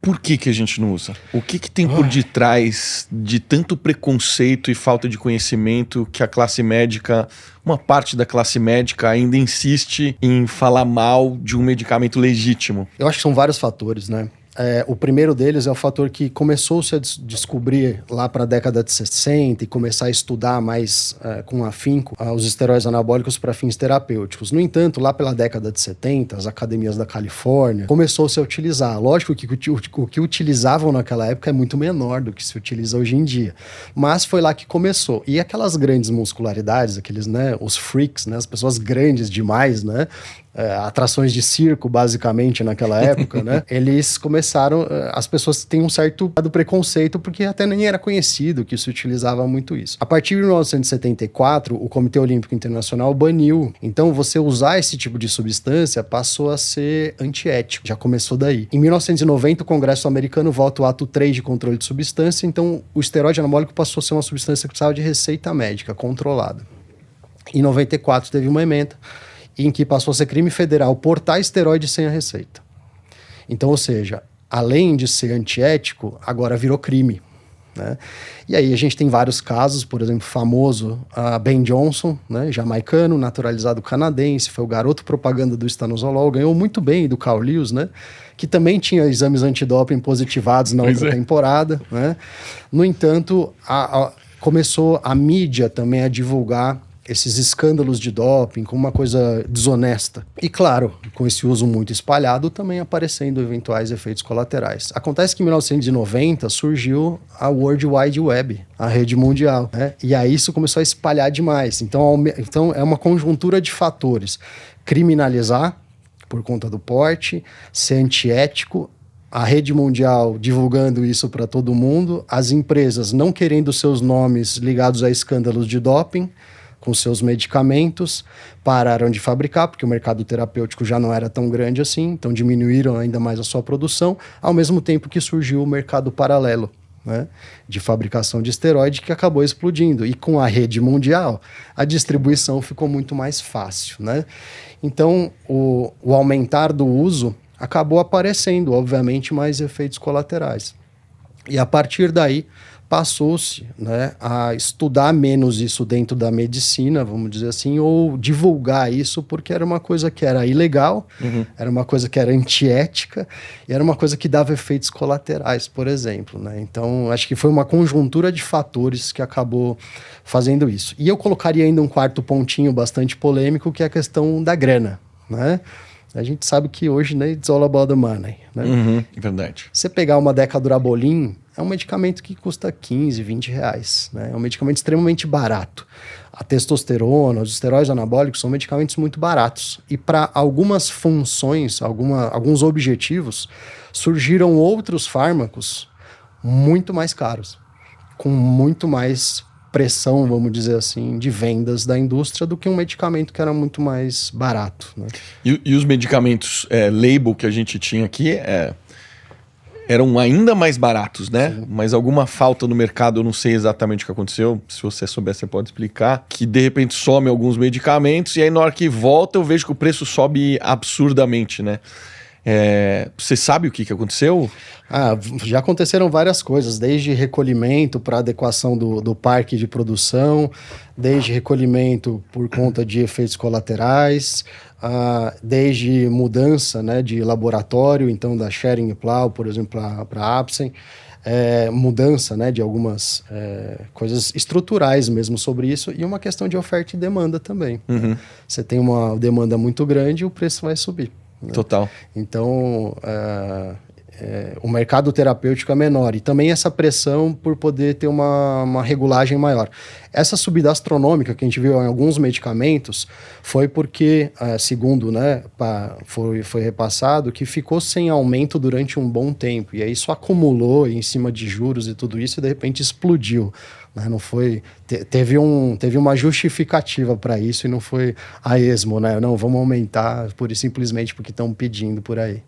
por que a gente não usa? O que tem por detrás de tanto preconceito e falta de conhecimento que a classe médica, uma parte da classe médica ainda insiste em falar mal de um medicamento legítimo? Eu acho que são vários fatores, né? O primeiro deles é o fator que começou-se a descobrir lá para a década de 60 e começar a estudar mais com afinco os esteroides anabólicos para fins terapêuticos. No entanto, lá pela década de 70, as academias da Califórnia começou-se a utilizar. Lógico que o que utilizavam naquela época é muito menor do que se utiliza hoje em dia, mas foi lá que começou. E aquelas grandes muscularidades, aqueles, né, os freaks, né, as pessoas grandes demais, né, atrações de circo, basicamente, naquela época, né? Eles começaram... As pessoas têm um certo preconceito, porque até nem era conhecido que se utilizava muito isso. A partir de 1974, o Comitê Olímpico Internacional baniu. Então, você usar esse tipo de substância passou a ser antiético. Já começou daí. Em 1990, o Congresso americano vota o Ato 3 de controle de substância, então o esteroide anabólico passou a ser uma substância que precisava de receita médica controlada. Em 94, teve uma emenda em que passou a ser crime federal portar esteroide sem a receita. Então, ou seja, além de ser antiético, agora virou crime, né? E aí a gente tem vários casos, por exemplo, famoso, Ben Johnson, né, jamaicano, naturalizado canadense, foi o garoto propaganda do Stanozolol, ganhou muito bem do Carl Lewis, né, que também tinha exames antidoping positivados na outra temporada, né? No entanto, começou a mídia também a divulgar esses escândalos de doping como uma coisa desonesta. E claro, com esse uso muito espalhado, também aparecendo eventuais efeitos colaterais. Acontece que em 1990 surgiu a World Wide Web, a rede mundial, né? E aí isso começou a espalhar demais. Então é uma conjuntura de fatores. Criminalizar, por conta do porte, ser antiético, a rede mundial divulgando isso para todo mundo, as empresas não querendo seus nomes ligados a escândalos de doping, com seus medicamentos, pararam de fabricar, porque o mercado terapêutico já não era tão grande assim, então diminuíram ainda mais a sua produção, ao mesmo tempo que surgiu o mercado paralelo, né, de fabricação de esteroide, que acabou explodindo. E com a rede mundial, a distribuição ficou muito mais fácil, né? Então, o aumentar do uso acabou aparecendo, obviamente, mais efeitos colaterais. E a partir daí, passou-se, né, a estudar menos isso dentro da medicina, vamos dizer assim, ou divulgar isso, porque era uma coisa que era ilegal, era uma coisa que era antiética, e era uma coisa que dava efeitos colaterais, por exemplo, né? Então, acho que foi uma conjuntura de fatores que acabou fazendo isso. E eu colocaria ainda um quarto pontinho bastante polêmico, que é a questão da grana, né? A gente sabe que hoje, né, it's all about the money, né? Verdade. Você pegar uma Decadurabolin, é um medicamento que custa 15, 20 reais, né? É um medicamento extremamente barato. A testosterona, os esteroides anabólicos são medicamentos muito baratos. E para algumas funções, alguns objetivos, surgiram outros fármacos muito mais caros, com muito mais pressão, vamos dizer assim, de vendas da indústria do que um medicamento que era muito mais barato, né? E os medicamentos label que a gente tinha aqui eram ainda mais baratos, né? Sim. Mas alguma falta no mercado, eu não sei exatamente o que aconteceu. Se você souber, você pode explicar. Que de repente some alguns medicamentos e aí na hora que volta eu vejo que o preço sobe absurdamente, né? Você sabe o que aconteceu? Já aconteceram várias coisas, desde recolhimento para adequação do parque de produção, desde recolhimento por conta de efeitos colaterais, desde mudança, né, de laboratório, então da Schering-Plough, por exemplo, para a Apsen, mudança, né, de algumas coisas estruturais mesmo sobre isso, e uma questão de oferta e demanda também. Né? Você tem uma demanda muito grande e o preço vai subir. Né? Total. Então, o mercado terapêutico é menor e também essa pressão por poder ter uma regulagem maior. Essa subida astronômica que a gente viu em alguns medicamentos foi porque, segundo, né, foi repassado, que ficou sem aumento durante um bom tempo. E aí isso acumulou em cima de juros e tudo isso e de repente explodiu. Né? Não foi, teve uma justificativa para isso e não foi a esmo, né? Não, vamos aumentar pura e simplesmente porque estão pedindo por aí.